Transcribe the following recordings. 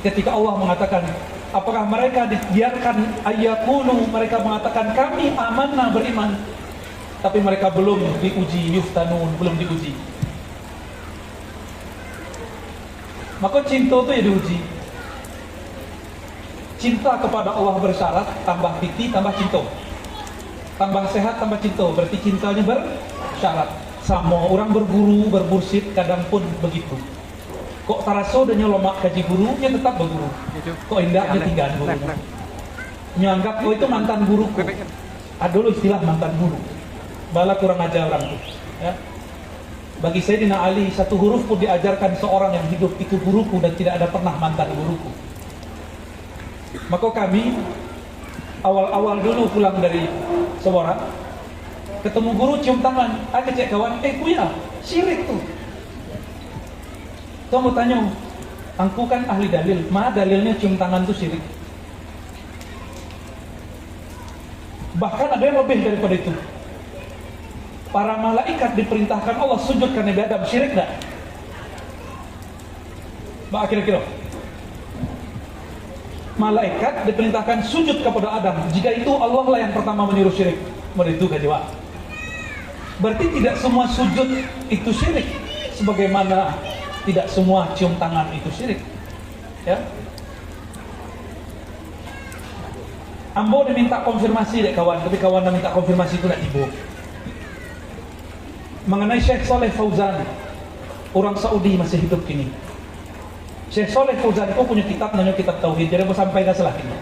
ketika Allah mengatakan, apakah mereka dibiarkan ayyakunu, mereka mengatakan kami amanah beriman, tapi mereka belum diuji, yuftanun, belum diuji. Maka cinta itu ya diuji. Cinta kepada Allah bersyarat, tambah piti, tambah cinta. Tambah sehat, tambah cinta. Berarti cintanya bersyarat. Sama orang berguru, bermursyid, kadang pun begitu. Kok taraso dan nyolomak kaji gurunya tetap berguru. Kok indahnya tinggal guru. Nyanggap kok itu mantan guruku. Ada dulu istilah mantan guru. Bala kurang ajar orang itu. Ya. Bagi Sayyidina Ali, satu huruf pun diajarkan seorang yang hidup itu guruku dan tidak ada pernah mantan guruku. Maka kami awal-awal dulu pulang dari Semarang, ketemu guru cium tangan, ada cek kawan, kuya, syirik tuh. Kamu tanya, angku kan ahli dalil, mana dalilnya cium tangan tuh syirik? Bahkan ada yang lebih daripada itu. Para malaikat diperintahkan Allah sujud ke Nabi Adam, syirik enggak? Mbak kira-kira. Malaikat diperintahkan sujud kepada Adam. Jika itu Allah lah yang pertama menyuruh syirik. Itu gak jawab. Berarti tidak semua sujud itu syirik, sebagaimana tidak semua cium tangan itu syirik. Ya. Ambo diminta konfirmasi dek kawan, tapi kawan minta konfirmasi itu tidak tiba. Mengenai Syekh Saleh Fauzan, orang Saudi masih hidup kini. Syekh Saleh Fauzan itu punya kitab namanya kitab Tauhid, jadi mau sampai dah salah ini.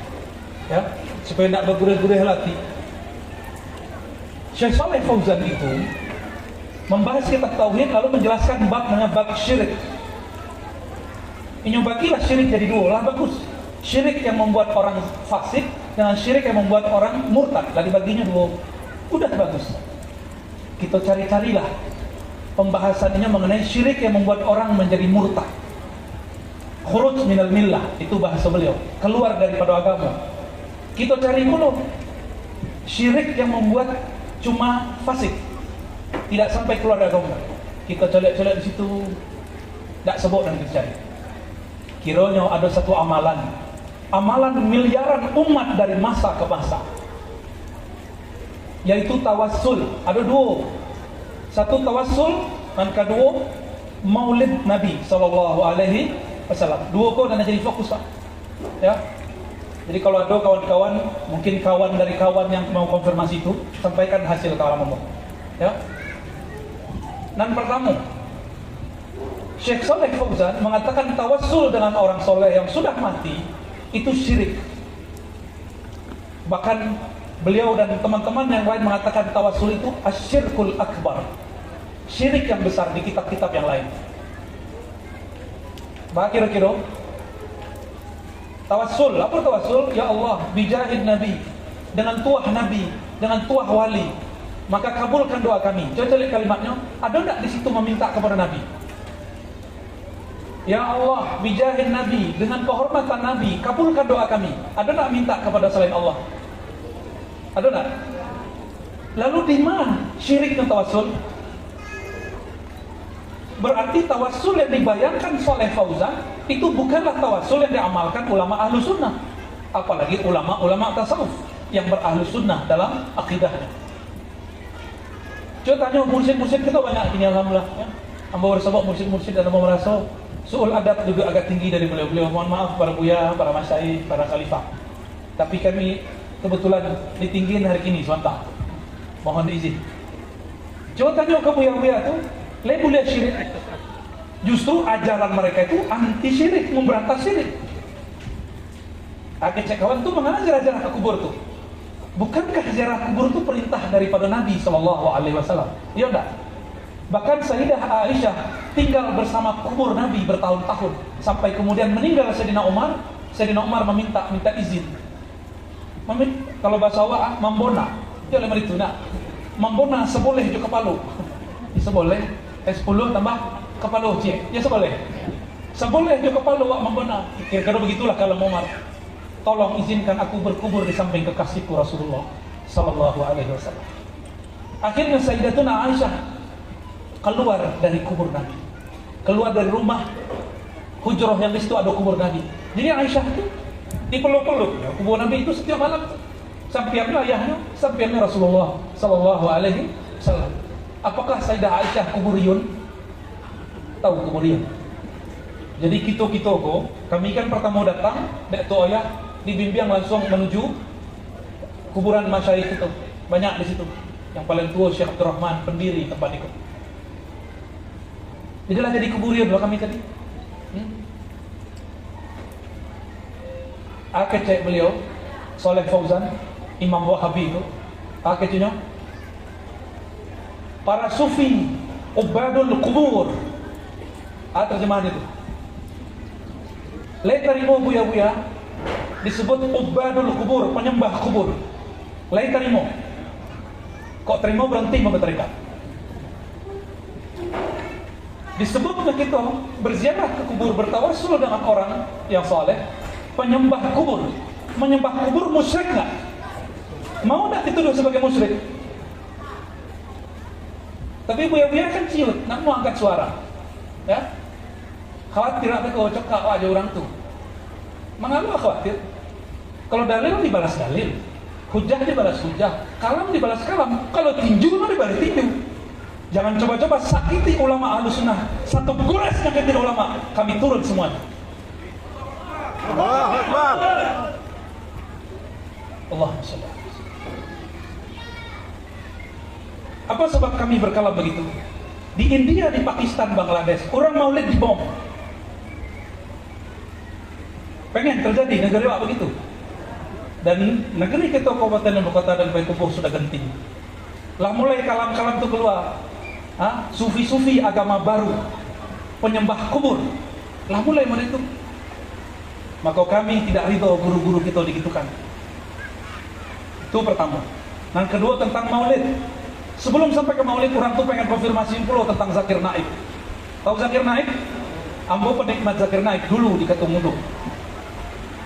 Ya, supaya tidak bergurau-gurau hati. Syekh Saleh Fauzan itu membahas kitab Tauhid lalu menjelaskan bab namanya bab syirik. Ini bagilah syirik jadi dua lah, bagus. Syirik yang membuat orang fasik dengan syirik yang membuat orang murtad, dari baginya dua. Udah bagus. Kita cari-carilah pembahasannya mengenai syirik yang membuat orang menjadi murtad. Khuruj minal millah, itu bahasa beliau, keluar daripada agama. Kita cari dulu syirik yang membuat cuma fasik, tidak sampai keluar dari agama. Kita colek-colek di situ, tidak sebut dan kita cari. Kiranya ada satu amalan miliaran umat dari masa ke masa, yaitu tawassul. Ada dua, satu tawassul dan kedua maulid Nabi Sallallahu Alaihi Wasallam. Dua kau dan jadi fokus Pak. Ya. Jadi kalau ada kawan-kawan, mungkin kawan dari kawan yang mau konfirmasi itu, sampaikan hasil kawan ngomong. Ya. Dan pertama, Syekh Saleh Fauzan mengatakan tawassul dengan orang soleh yang sudah mati itu syirik. Bahkan beliau dan teman-teman yang lain mengatakan tawassul itu asyirkul akbar, syirik yang besar di kitab-kitab yang lain. Bah kira-kira tawassul, apa tawassul? Ya Allah, bijahid Nabi, dengan tuah Nabi, dengan tuah wali, maka kabulkan doa kami. Coba lihat kalimatnya, ada tak di situ meminta kepada Nabi? Ya Allah, bijahid Nabi, dengan kehormatan Nabi, kabulkan doa kami. Ada tak minta kepada selain Allah? Ada tak? Lalu di mana syiriknya tawassul? Berarti tawassul yang dibayangkan Saleh Fauzan itu bukanlah tawassul yang diamalkan ulama ahlu sunnah, apalagi ulama-ulama tasawuf yang berahlu sunnah dalam akidahnya. Coba tanya mursyid-mursyid kita banyak ini alhamdulillah. Ya. Ambo bersama mursyid-mursyid dan ambo merasa suul adab juga agak tinggi dari beliau-beliau. Mohon maaf para buya, para masyaikh, para khalifah. Tapi kami kebetulan ditinggiin hari ini sebentar. Mohon izin. Coba tanya ke buya-buya itu, boleh syirik. Justru ajaran mereka itu anti syirik, memberantas syirik. Agak kawan itu mengajar ziarah kubur tuh. Bukankah ziarah kubur itu perintah daripada Nabi SAW? Iya enggak? Bahkan Sayyidah Aisyah tinggal bersama kubur Nabi bertahun-tahun sampai kemudian meninggal Sayyidina Umar. Sayyidina Umar minta izin. Kalau bahasa Jawa membona. Dia lemari itu nak. Membona seboleh juga kepala. Seboleh 10 tambah kepala cik. Ya seboleh. Seboleh juga kepala wak membona. Kira-kira begitulah kalau Umar. Tolong izinkan aku berkubur di samping kekasihku Rasulullah sallallahu alaihi wasallam. Akhirnya Sayyidatuna Aisyah keluar dari kubur Nabi, keluar dari rumah hujrah yang di situ ada kubur Nabi. Jadi Aisyah itu dipeluk-peluk ya, kubur Nabi itu setiap malam. Sampainya ayahnya, sampainya Rasulullah sallallahu alaihi wasallam. Apakah Sayyidah Aisyah kuburiyun? Tahu kuburiyun. Jadi kita kok, kami kan pertama datang, dek tu ayah dibimbing langsung menuju kuburan masyayikh itu. Banyak di situ. Yang paling tua Syekh Abdurrahman, pendiri tempat itu. Jadilah jadi kuburiyun loh kami tadi. Cek beliau Saleh Fauzan, Imam Wahabi itu, akhirnya para sufi ubadul kubur. Terjemahan itu. Lain tarimo buya-buya disebut ubadul kubur, penyembah kubur. Lain tarimo. Kok terima berhenti membeterikan. Disebutnya kita berziarah ke kubur, bertawassul dengan orang yang saleh, penyembah kubur. Menyembah kubur musyrik nggak? Mau nggak dituduh sebagai musyrik? Tapi buya-buya kan ciut, nak mau angkat suara, ya? Khawatir apa kau cekak aja orang tuh? Mengapa khawatir? Kalau dalil dibalas dalil, hujah dibalas hujah, kalam dibalas kalam. Kalau tinju mah dibalas tinju. Jangan coba-coba sakiti ulama Ahlus Sunnah. Satu gores nyakitin ulama, kami turun semuanya. Allahu Akbar. Allahumma shalli. Apa sebab kami berkala begitu? Di India, di Pakistan, Bangladesh, orang maulid dibom. Pengen terjadi negeri apa begitu? Dan negeri kita Kabupaten Ibu Kota dan Payakumbuh sudah genting. Lah mulai kalam-kalam itu keluar. Sufi-sufi agama baru, penyembah kubur. Lah mulai itu. Maka kami tidak ridho guru-guru kita digitukan. Itu pertama. Yang kedua tentang maulid. Sebelum sampai ke maulid, orang tuh pengen konfirmasi pula tentang Zakir Naik. Tahu Zakir Naik? Ambo penikmat Zakir Naik dulu di Ketumuduk.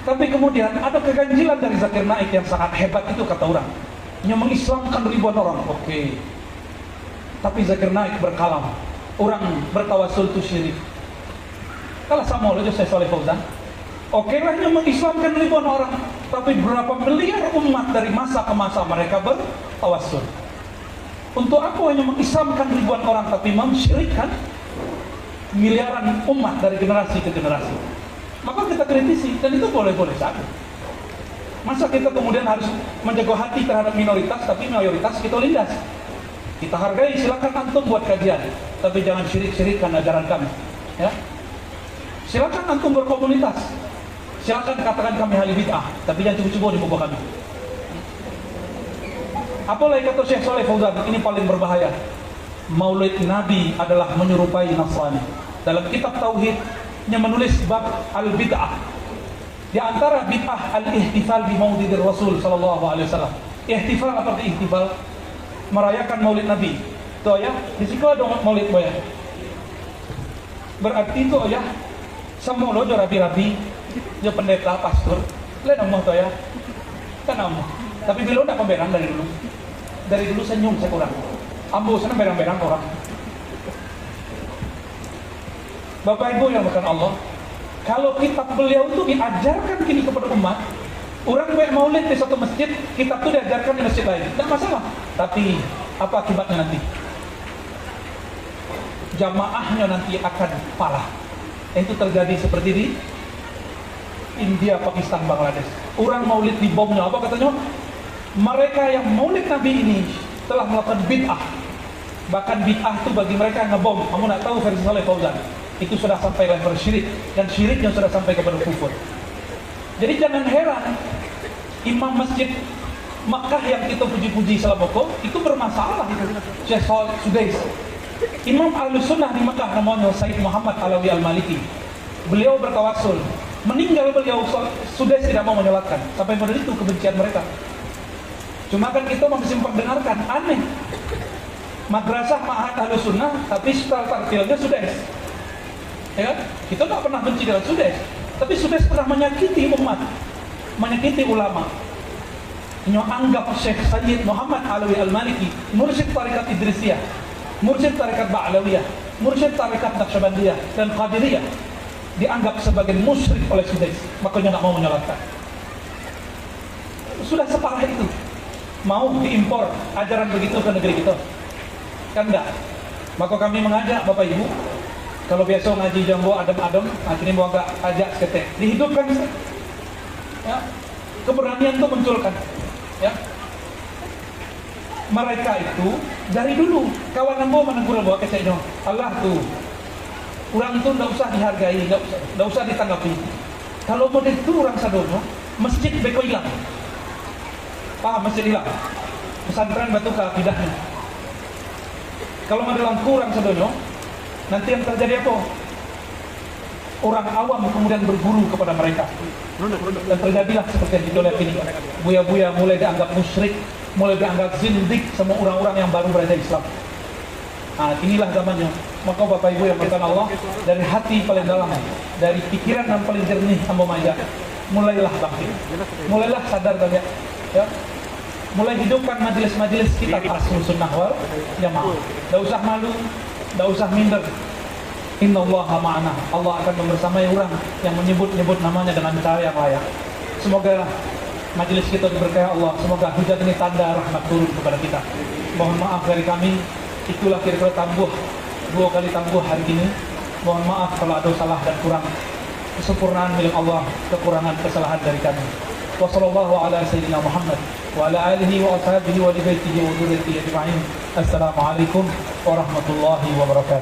Tapi kemudian ada keganjilan dari Zakir Naik yang sangat hebat itu kata orang. Yang mengislamkan ribuan orang. Oke. Tapi Zakir Naik berkalam. Orang bertawassul itu syirik. Kalau sama oleh saya Saleh Fauzan. Oke lah yang mengislamkan ribuan orang. Tapi berapa miliar umat dari masa ke masa mereka bertawassul. Untuk apa hanya mengislamkan ribuan orang tapi mensyirikkan miliaran umat dari generasi ke generasi? Maka kita kritisi, dan itu boleh-boleh saja. Masa kita kemudian harus menjaga hati terhadap minoritas, tapi mayoritas kita lindas. Kita hargai, silakan antum buat kajian, tapi jangan syirik-syirikkan ajaran kami. Ya, silakan antum berkomunitas, silakan katakan kami ahli bid'ah, tapi jangan cubu-cubu di buku kami. Apalagi kata Syekh Saleh Fauzan, ini paling berbahaya. Maulid Nabi adalah menyerupai Nasrani. Dalam kitab Tauhid yang menulis bab al-bid'ah. Di antara bid'ah al-ihtifal bi maulidir Rasul sallallahu alaihi wasallam. Ihtifal apa itu ihtifal? Merayakan Maulid Nabi. Itu ya, di situ ada Maulid boya. Berarti itu ya, semua lo rapi-rapi, dia pendeta, pastor, lain omong to ya. Kan omong. Tapi beliau tidak pemberang dari dulu. Dari dulu senyum saya kurang. Ambo sana berang-berang orang. Bapak Ibu yang bukan Allah, kalau kitab beliau itu diajarkan kini kepada umat, orang buat maulid di satu masjid, kitab itu diajarkan di masjid lain, tidak masalah. Tapi apa akibatnya nanti? Jamaahnya nanti akan falah. Itu terjadi seperti di India, Pakistan, Bangladesh. Orang maulid di bomnya apa katanya? Mereka yang maulid Nabi ini telah melakukan bid'ah. Bahkan bid'ah itu bagi mereka yang ngebom. Kamu nak tahu versi Saleh Fauzan? Itu sudah sampai level syirik, dan syiriknya sudah sampai kepada kufur. Jadi jangan heran imam masjid Makkah yang kita puji-puji selama itu bermasalah. Syekh Sudais, imam Ahlus Sunnah di Makkah namanya Said Muhammad Alawi Al-Maliki. Beliau bertawassul, meninggal beliau, Sudais tidak mau menyolatkan. Sampai pada itu kebencian mereka. Cuma kan kita masih memperdengarkan, aneh. Madrasah Ma'had Ahlus Sunnah, tapi style tartilnya Sudais. Ya, kita tak pernah benci dengan Sudais, tapi Sudais pernah menyakiti umat, menyakiti ulama. Ini anggap Syekh Sayyid Muhammad Alawi Al-Maliki mursyid tarikat Idrisiyah, mursyid tarikat Ba'lawiyah, mursyid tarikat Naqsyabandiyah dan Qadiriyah. dianggap sebagai musyrik oleh Sudais, makanya nggak mau menyolatkan. Sudah separah itu. Mau diimpor ajaran begitu ke negeri kita? Kan enggak. Maka kami mengajak Bapak Ibu, kalau biasa ngaji jambo adem-adem, akhirnya mau agak ajak seketek, dihidupkan. Ya, keberanian itu munculkan. Ya, mereka itu dari dulu kawan ambo menegur bahwa kesehnya Allah tuh, orang itu tidak usah dihargai, tidak usah ditanggapi. Kalau model itu orang sadono, masjid beko hilang. Paham, masjid hilang. Pesantren batu ke akidahnya. Kalau modelan kurang sadono, nanti yang terjadi apa? Orang awam kemudian berguru kepada mereka. Dan terjadilah seperti yang kita lihat ini. Buya-buya mulai dianggap musyrik, mulai dianggap zindik sama orang-orang yang baru berada Islam. Nah, inilah zamannya. Maka Bapak Ibu yang berkenan Allah, dari hati paling dalam, dari pikiran yang paling jernih hamba manja, mulailah bangkit, mulailah sadar kalian, ya. Mulai hidupkan majelis-majelis kita Ahlus Sunnah wal Jamaah. Tidak usah malu, tidak usah minder. Innallaha ma'ana. Allah akan membersamai orang yang menyebut-nyebut namanya dengan cara yang layak. Semoga majelis kita diberkahi Allah. Semoga hujan ini tanda rahmat turun kepada kita. Mohon maaf dari kami. Itulah kira-kira tangguh, 2 kali tangguh hari ini. Mohon maaf kalau ada salah dan kurang. Kesempurnaan milik Allah, kekurangan kesalahan dari kami. Wassallallahu ala sayyidina Muhammad wa ala alihi wa ashabihi wa li baitihi wa dzurriyyatihi ajma'in. Assalamualaikum warahmatullahi wabarakatuh.